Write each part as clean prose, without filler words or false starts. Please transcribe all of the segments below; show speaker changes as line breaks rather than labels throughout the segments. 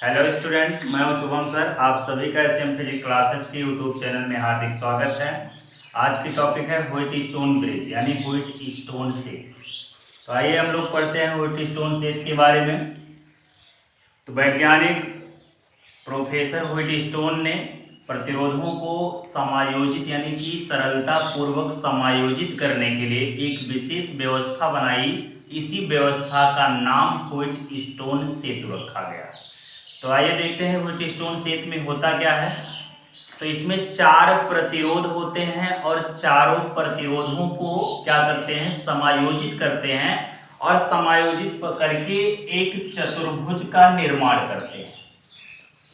Hello student, मैं हूं Shubham sir. आप सभी का एसएम फिजिक्स क्लासेज के यूट्यूब चैनल में हार्दिक स्वागत है। आज की टॉपिक है व्हाइट स्टोन ब्रिज यानी व्हाइट स्टोन सेट। तो आइए हम लोग पढ़ते हैं व्हाइट स्टोन सेट के बारे में। तो वैज्ञानिक प्रोफेसर व्हाइट स्टोन ने प्रतिरोधों को समायोजित यानी कि सरलता पूर्वक समायोजित करने के लिए एक विशेष व्यवस्था बनाई। इसी व्यवस्था का नाम व्हाइट स्टोन सेतु रखा गया। तो आइए देखते हैं व्हाइट स्टोन सेतु में होता क्या है। तो इसमें 4 प्रतिरोध होते हैं और चारों प्रतिरोधों को क्या करते हैं, समायोजित करते हैं और समायोजित करके एक चतुर्भुज का निर्माण करते हैं।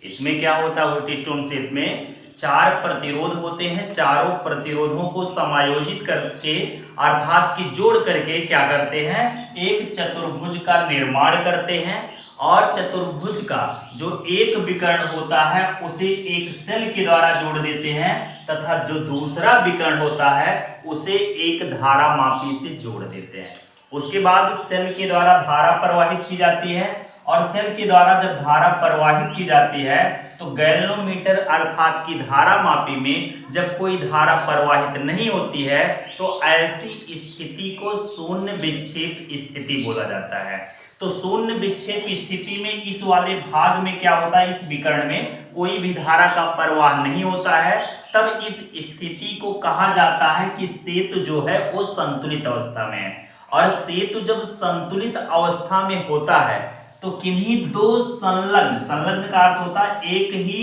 इसमें क्या होता है, व्हाइट स्टोन सेट में 4 प्रतिरोध होते हैं। चारों प्रतिरोधों को समायोजित करके अर्थात कि जोड़ करके क्या करते हैं, एक चतुर्भुज का निर्माण करते हैं। और चतुर्भुज का जो एक विकर्ण होता है उसे एक सेल के द्वारा जोड़ देते हैं तथा जो दूसरा विकर्ण होता है उसे एक धारा मापी से जोड़ देते हैं। उसके बाद सेल के द्वारा धारा प्रवाहित की जाती है और सेल के द्वारा जब धारा प्रवाहित की जाती है तो गैल्वेनोमीटर अर्थात की धारा मापी में जब कोई धारा प्रवाहित नहीं होती है तो ऐसी स्थिति को शून्य विक्षेप स्थिति बोला जाता है। तो शून्य विक्षेप स्थिति में इस वाले भाग में क्या होता है, इस विकर्ण में कोई भी धारा का प्रवाह नहीं होता है। तब इस स्थिति को कहा जाता है कि सेतु जो है वो संतुलित अवस्था में है। और सेतु जब संतुलित अवस्था में होता है तो किन्हीं दो संलग्न का अर्थ होता है एक ही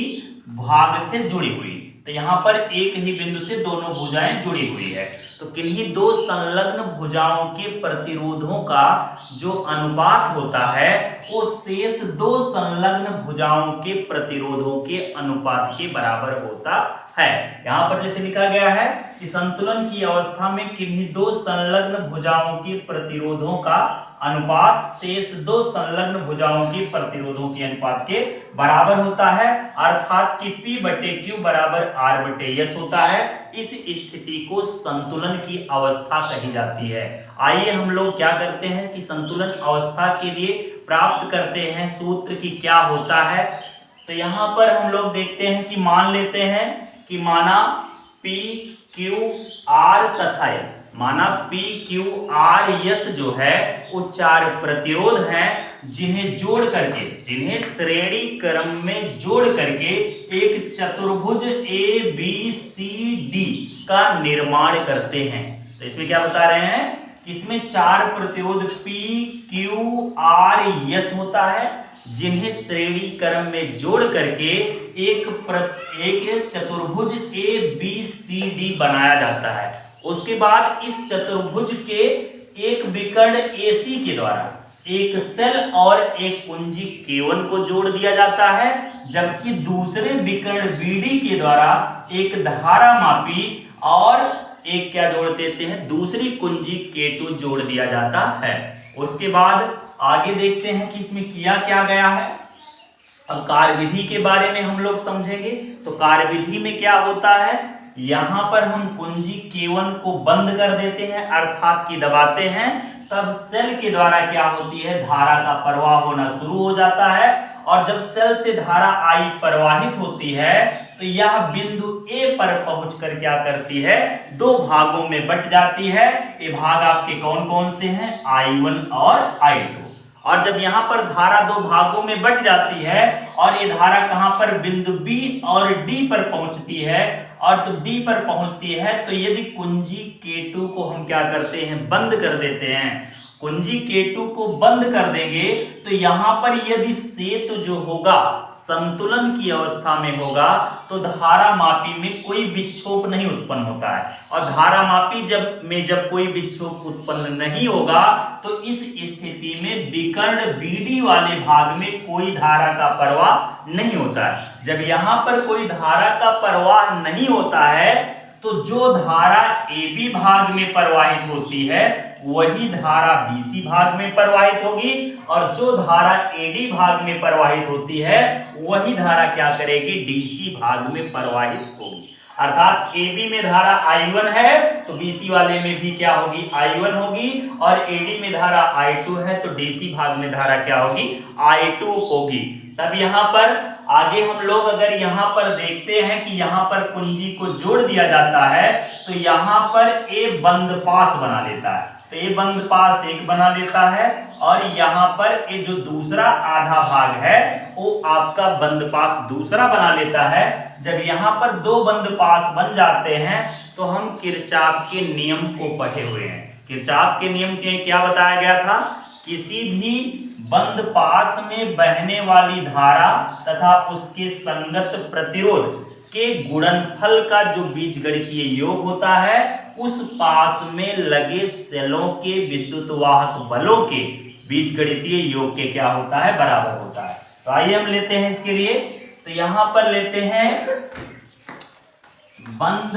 भाग से जुड़ी हुई। तो यहाँ पर एक ही बिंदु से दोनों भुजाएं जुड़ी हुई है। तो किन्हीं दो संलग्न भुजाओं के प्रतिरोधों का जो अनुपात होता है वो शेष दो संलग्न भुजाओं के प्रतिरोधों के अनुपात के बराबर होता है। यहाँ पर जैसे लिखा गया है कि संतुलन की अवस्था में किन्हीं दो संलग्न भुजाओं के प्रतिरोधों का अनुपात शेष दो संलग्न भुजाओं के प्रतिरोधों के अनुपात के बराबर होता है, अर्थात कि P/Q बराबर R/S होता है। इस स्थिति को संतुलन की अवस्था कही जाती है। आइए हम लोग क्या करते हैं कि संतुलन अवस्था के लिए प्राप्त करते हैं सूत्र की क्या होता है। तो यहाँ पर हम लोग देखते हैं कि मान लेते हैं कि माना P, Q, R तथा S, माना P, Q, R, S जो है वो 4 प्रतिरोध हैं जिन्हें श्रेणी क्रम में जोड़ करके एक चतुर्भुज ABCD का निर्माण करते हैं। तो इसमें क्या बता रहे हैं कि इसमें 4 प्रतिरोध P, Q, R, S होता है जिन्हें श्रेणी क्रम में जोड़ करके एक चतुर्भुज ABCD बनाया जाता है। उसके बाद इस चतुर्भुज के एक विकर्ण AC के द्वारा एक सेल और एक कुंजी K1 को जोड़ दिया जाता है, जबकि दूसरे विकर्ण BD के द्वारा एक धारा मापी और एक क्या जोड़ देते हैं, दूसरी कुंजी K2 जोड़ दिया जाता है। उसके बाद आगे देखते हैं कि इसमें किया क्या गया है। अब कार्यविधि के बारे में हम लोग समझेंगे। तो कार्यविधि में क्या होता है, यहाँ पर हम कुंजी K1 को बंद कर देते हैं अर्थात कि दबाते हैं, तब सेल के द्वारा क्या होती है, धारा का प्रवाह होना शुरू हो जाता है। और जब सेल से धारा I प्रवाहित होती है तो यह बिंदु A पर पहुंचकर क्या करती है, दो भागों में बट जाती है। ये भाग आपके कौन कौन से हैं, I1 और I2। और जब यहाँ पर धारा दो भागों में बट जाती है और ये धारा कहाँ पर, बिंदु B और D पर पहुंचती है। और जब D पर पहुंचती है तो यदि कुंजी K2 को हम क्या करते हैं, बंद कर देते हैं। कुंजी K2 को बंद कर देंगे तो यहाँ पर यदि सेतु जो होगा संतुलन की अवस्था में होगा तो धारा मापी में कोई विक्षोभ नहीं उत्पन्न होता है। और धारा मापी जब कोई विक्षोभ उत्पन्न नहीं होगा तो इस स्थिति में विकर्ण BD वाले भाग में कोई धारा का प्रवाह नहीं होता है। जब यहाँ पर कोई धारा का प्रवाह नहीं होता है तो जो धारा AB भाग में प्रवाहित होती है वही धारा BC भाग में प्रवाहित होगी और जो धारा AD भाग में प्रवाहित होती है वही धारा क्या करेगी, DC भाग में प्रवाहित होगी। अर्थात AB में धारा I1 है तो BC वाले में भी क्या होगी, I1 होगी। और AD में धारा I2 है तो DC भाग में धारा क्या होगी, I2 होगी। तब यहाँ पर आगे हम लोग अगर यहाँ पर देखते हैं कि यहाँ पर कुंजी को जोड़ दिया जाता है तो यहाँ पर ए बंद पास बना लेता है, तो ये बंद पास एक बना लेता है और यहाँ पर ये जो दूसरा आधा भाग है वो आपका बंद पास दूसरा बना लेता है। जब यहाँ पर दो बंद पास बन जाते हैं तो हम किरचॉफ के नियम को पढ़े हुए हैं। किरचॉफ के नियम के क्या बताया गया था, किसी भी बंद पास में बहने वाली धारा तथा उसके संगत प्रतिरोध के गुणनफल का जो बीजगणितीय योग होता है उस पास में लगे सेलों के विद्युत वाहक बलों के बीजगणितीय योग के क्या होता है, बराबर होता है। तो आइए हम लेते हैं इसके लिए, तो यहां पर लेते हैं बंद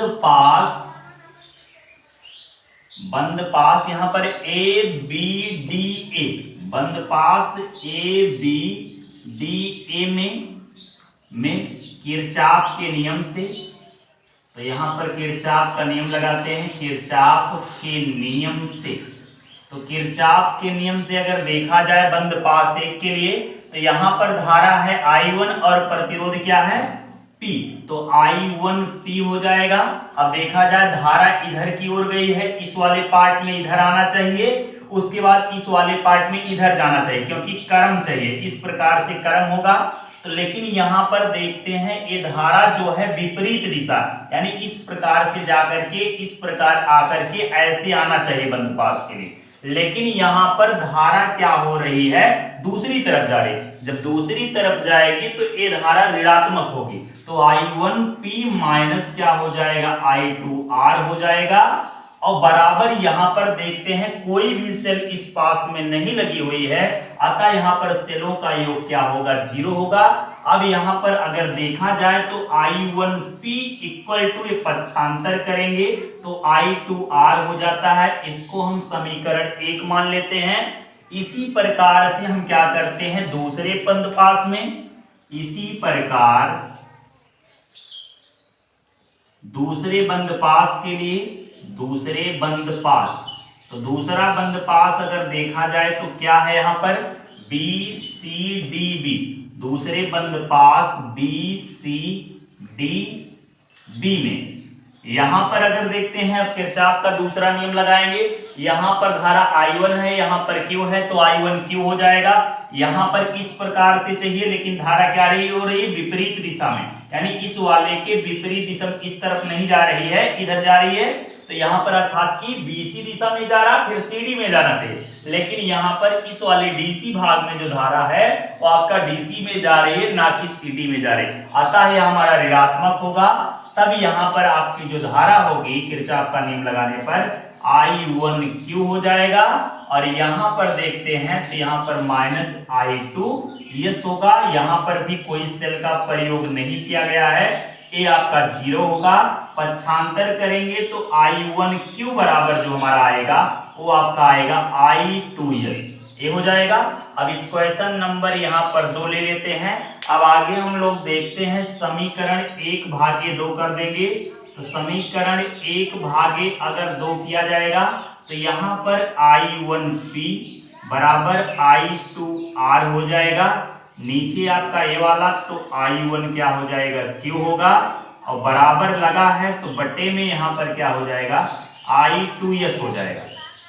पास यहां पर ए बी डी ए, बंद पास ए बी डी ए में किरचॉफ के नियम से, तो यहां पर किरचॉफ का नियम लगाते हैं, किरचॉफ के नियम से। तो किरचॉफ के नियम से अगर देखा जाए बंद पास एक के लिए तो यहां पर धारा है I1 और प्रतिरोध क्या है P, तो I1 P हो जाएगा। अब देखा जाए धारा इधर की ओर गई है, इस वाले पार्ट में इधर आना चाहिए, उसके बाद इस वाले पार्ट में इधर जाना चाहिए क्योंकि क्रम चाहिए, इस प्रकार से क्रम होगा। तो लेकिन यहाँ पर देखते हैं ये धारा जो है विपरीत दिशा, यानी इस प्रकार से जाकर के इस प्रकार आकर के ऐसे आना चाहिए बंद पास के लिए, लेकिन यहाँ पर धारा क्या हो रही है, दूसरी तरफ जा रही है। जब दूसरी तरफ जाएगी तो ये धारा ऋणात्मक होगी, तो I1P माइनस क्या हो जाएगा, I2R हो जाएगा। और बराबर यहाँ पर देखते हैं कोई भी सेल इस पास में नहीं लगी हुई है, अतः यहाँ पर सेलों का योग क्या होगा, 0 होगा। अब यहाँ पर अगर देखा जाए तो I1P इक्वल टू पक्षांतर करेंगे तो I2R हो जाता है, इसको हम समीकरण 1 मान लेते हैं। इसी प्रकार से हम क्या करते हैं दूसरे बंद पास में, इसी प्रकार दूसरे बंद पास के लिए, दूसरे बंद पास, तो दूसरा बंद पास अगर देखा जाए तो क्या है यहाँ पर BCDB, दूसरे बंद पास BCDB में यहां पर अगर देखते हैं अब किरचॉफ का दूसरा नियम लगाएंगे, यहां पर धारा I1 है, यहां पर Q है, तो I1Q हो जाएगा। यहां पर इस प्रकार से चाहिए लेकिन धारा क्या रही हो रही है, विपरीत दिशा में, यानी इस वाले के विपरीत दिशा इस तरफ नहीं जा रही है, इधर जा रही है। तो यहाँ पर अर्थात कि BC दिशा में जा रहा, फिर CD में जाना चाहिए, लेकिन यहाँ पर इस वाले DC भाग में जो धारा है वो आपका DC में जा रही है, ना कि CD में जा रही है, अतः यह हमारा ऋणात्मक होगा। तब यहाँ पर आपकी जो धारा होगी किरचॉफ का नियम लगाने पर I1Q हो जाएगा, और यहाँ पर देखते हैं तो यहाँ पर माइनस I2S होगा। यहाँ पर भी कोई सेल का प्रयोग नहीं किया गया है, ये आपका 0 होगा। पक्षांतर करेंगे तो I1Q बराबर जो हमारा आएगा वो आपका आएगा I2S, ये हो जाएगा। अब इक्वेशन नंबर यहाँ पर 2 ले लेते हैं। अब आगे हम लोग देखते हैं समीकरण 1/2 कर देंगे, तो समीकरण 1/2 अगर 2 किया जाएगा तो यहाँ पर I1P बराबर I2R हो जाएगा, नीचे आपका ये वाला तो I1 क्या हो जाएगा, Q होगा, और बराबर लगा है तो बटे में यहाँ पर क्या हो जाएगा, I2S हो जाएगा।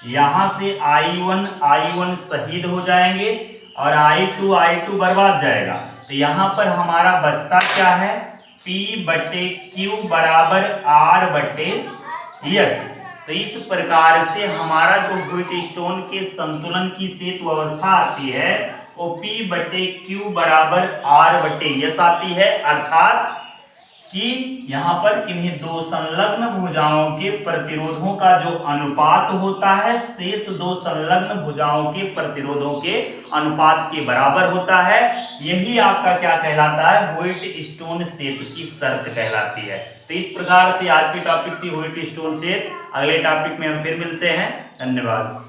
यहाँ से I1 शहीद हो जाएंगे और I2 बर्बाद जाएगा, तो यहाँ पर हमारा बचता क्या है, P/Q बराबर R/S। तो इस प्रकार से हमारा जो व्हीटस्टोन के संतुलन की सेतु अवस्था आती है वो P/Q बराबर R/S आती है, अर्थात कि यहाँ पर किन्हीं दो संलग्न भुजाओं के प्रतिरोधों का जो अनुपात होता है शेष दो संलग्न भुजाओं के प्रतिरोधों के अनुपात के बराबर होता है। यही आपका क्या कहलाता है, व्हीटस्टोन सेतु की शर्त कहलाती है। तो इस प्रकार से आज की टॉपिक थी व्हीटस्टोन सेतु। अगले टॉपिक में हम फिर मिलते हैं। धन्यवाद।